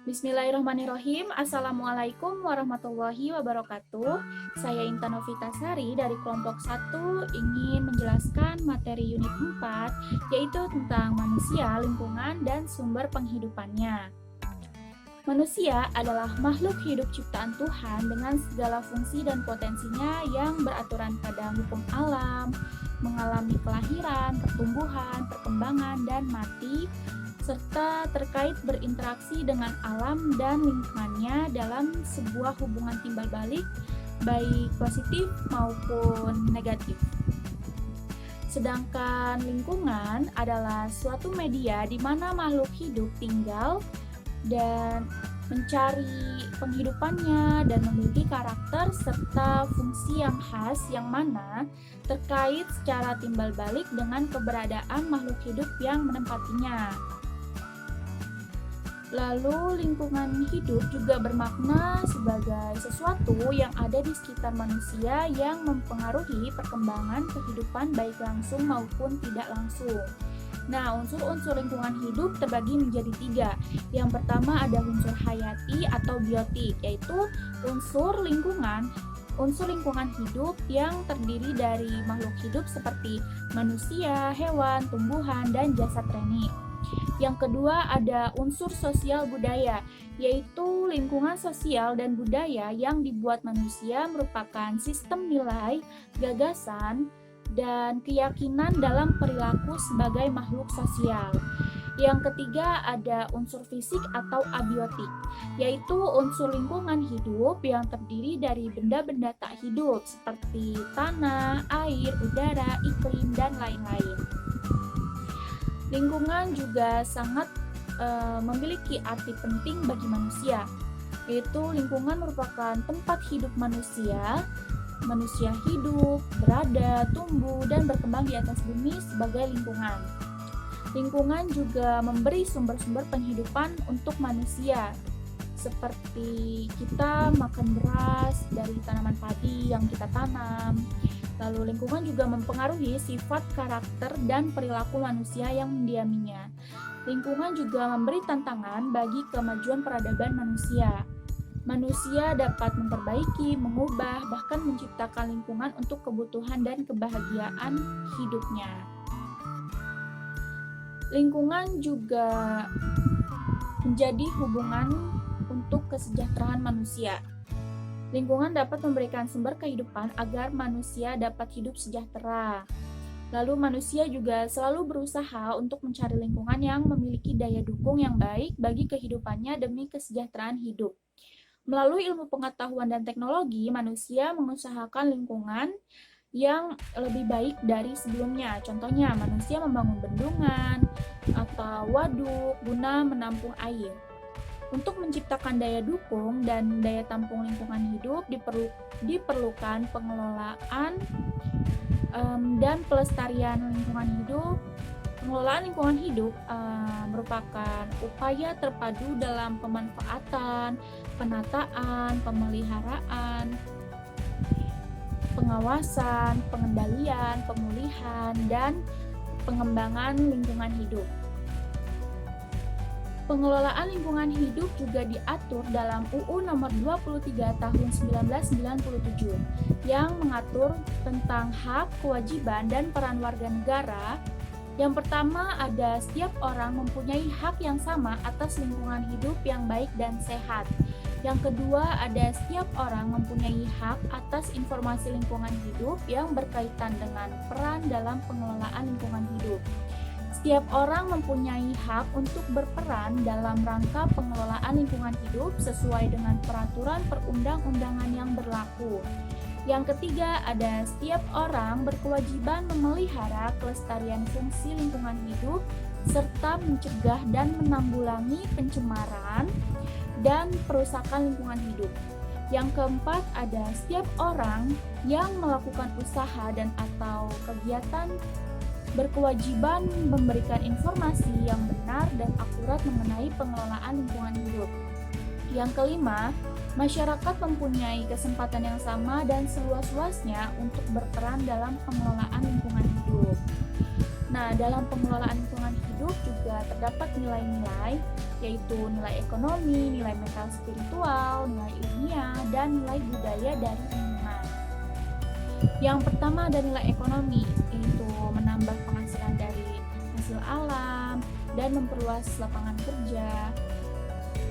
Bismillahirrahmanirrahim. Assalamualaikum warahmatullahi wabarakatuh. Saya Intan Novitasari dari kelompok 1 ingin menjelaskan materi unit 4 yaitu tentang manusia, lingkungan, dan sumber penghidupannya. Manusia adalah makhluk hidup ciptaan Tuhan dengan segala fungsi dan potensinya yang beraturan pada hukum alam, mengalami kelahiran, pertumbuhan, perkembangan, dan mati, serta terkait berinteraksi dengan alam dan lingkungannya dalam sebuah hubungan timbal balik, baik positif maupun negatif. Sedangkan lingkungan adalah suatu media di mana makhluk hidup tinggal dan mencari penghidupannya dan memiliki karakter serta fungsi yang khas yang mana terkait secara timbal balik dengan keberadaan makhluk hidup yang menempatinya. Lalu lingkungan hidup juga bermakna sebagai sesuatu yang ada di sekitar manusia yang mempengaruhi perkembangan kehidupan baik langsung maupun tidak langsung. Nah, unsur-unsur lingkungan hidup terbagi menjadi 3. Yang pertama ada unsur hayati atau biotik, yaitu unsur lingkungan hidup yang terdiri dari makhluk hidup seperti manusia, hewan, tumbuhan, dan jasad reni. Yang kedua ada unsur sosial budaya, yaitu lingkungan sosial dan budaya yang dibuat manusia merupakan sistem nilai, gagasan, dan keyakinan dalam perilaku sebagai makhluk sosial. Yang ketiga ada unsur fisik atau abiotik, yaitu unsur lingkungan hidup yang terdiri dari benda-benda tak hidup seperti tanah, air, udara, iklim, dan lain-lain. Lingkungan juga sangat memiliki arti penting bagi manusia, yaitu lingkungan merupakan tempat hidup manusia. Manusia hidup, berada, tumbuh, dan berkembang di atas bumi sebagai lingkungan. Lingkungan juga memberi sumber-sumber penghidupan untuk manusia, seperti kita makan beras dari tanaman padi yang kita tanam. Lalu lingkungan juga mempengaruhi sifat, karakter, dan perilaku manusia yang mendiaminya. Lingkungan juga memberi tantangan bagi kemajuan peradaban manusia. Manusia dapat memperbaiki, mengubah, bahkan menciptakan lingkungan untuk kebutuhan dan kebahagiaan hidupnya. Lingkungan juga menjadi hubungan untuk kesejahteraan manusia. Lingkungan dapat memberikan sumber kehidupan agar manusia dapat hidup sejahtera. Lalu manusia juga selalu berusaha untuk mencari lingkungan yang memiliki daya dukung yang baik bagi kehidupannya demi kesejahteraan hidup. Melalui ilmu pengetahuan dan teknologi, manusia mengusahakan lingkungan yang lebih baik dari sebelumnya. Contohnya, manusia membangun bendungan atau waduk guna menampung air. Untuk menciptakan daya dukung dan daya tampung lingkungan hidup diperlukan pengelolaan dan pelestarian lingkungan hidup. Pengelolaan lingkungan hidup merupakan upaya terpadu dalam pemanfaatan, penataan, pemeliharaan, pengawasan, pengendalian, pemulihan, dan pengembangan lingkungan hidup. Pengelolaan lingkungan hidup juga diatur dalam UU Nomor 23 Tahun 1997 yang mengatur tentang hak, kewajiban, dan peran warga negara. Yang pertama ada setiap orang mempunyai hak yang sama atas lingkungan hidup yang baik dan sehat. Yang kedua ada setiap orang mempunyai hak atas informasi lingkungan hidup yang berkaitan dengan peran dalam pengelolaan lingkungan hidup. Setiap orang mempunyai hak untuk berperan dalam rangka pengelolaan lingkungan hidup sesuai dengan peraturan perundang-undangan yang berlaku. Yang ketiga, ada setiap orang berkewajiban memelihara kelestarian fungsi lingkungan hidup serta mencegah dan menanggulangi pencemaran dan perusakan lingkungan hidup. Yang keempat, ada setiap orang yang melakukan usaha dan atau kegiatan berkewajiban memberikan informasi yang benar dan akurat mengenai pengelolaan lingkungan hidup. Yang kelima, masyarakat mempunyai kesempatan yang sama dan seluas-luasnya untuk berperan dalam pengelolaan lingkungan hidup. Nah, dalam pengelolaan lingkungan hidup hidup juga terdapat nilai-nilai, yaitu nilai ekonomi, nilai mental spiritual, nilai ilmiah, dan nilai budaya dari lingkungan. Yang pertama ada nilai ekonomi, yaitu menambah penghasilan dari hasil alam dan memperluas lapangan kerja.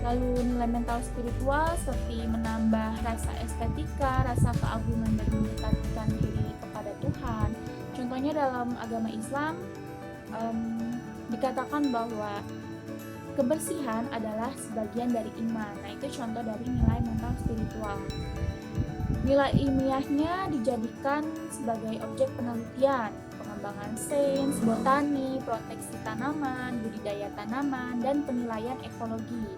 Lalu nilai mental spiritual seperti menambah rasa estetika, rasa keagungan dan mendekatkan diri kepada Tuhan. Contohnya dalam agama Islam dikatakan bahwa kebersihan adalah sebagian dari iman. Nah, itu contoh dari nilai mental spiritual. Nilai ilmiahnya dijadikan sebagai objek penelitian, pengembangan sains, botani, proteksi tanaman, budidaya tanaman, dan penilaian ekologi.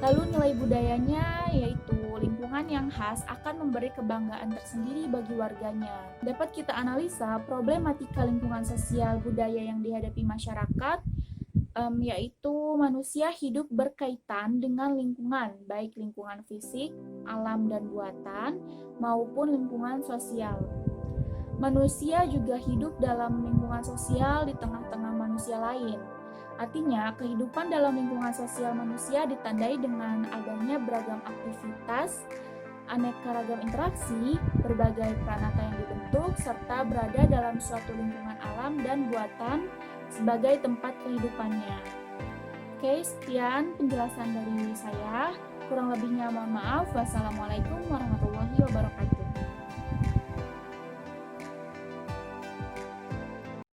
Lalu nilai budayanya yaitu lingkungan yang khas akan memberi kebanggaan tersendiri bagi warganya. Dapat kita analisa problematika lingkungan sosial budaya yang dihadapi masyarakat, yaitu manusia hidup berkaitan dengan lingkungan, baik lingkungan fisik, alam dan buatan, maupun lingkungan sosial. Manusia juga hidup dalam lingkungan sosial di tengah-tengah manusia lain. Artinya, kehidupan dalam lingkungan sosial manusia ditandai dengan adanya beragam aktivitas, aneka ragam interaksi, berbagai peranata yang dibentuk, serta berada dalam suatu lingkungan alam dan buatan sebagai tempat kehidupannya. Oke, sekian penjelasan dari saya. Kurang lebihnya mohon maaf. Wassalamualaikum warahmatullahi wabarakatuh.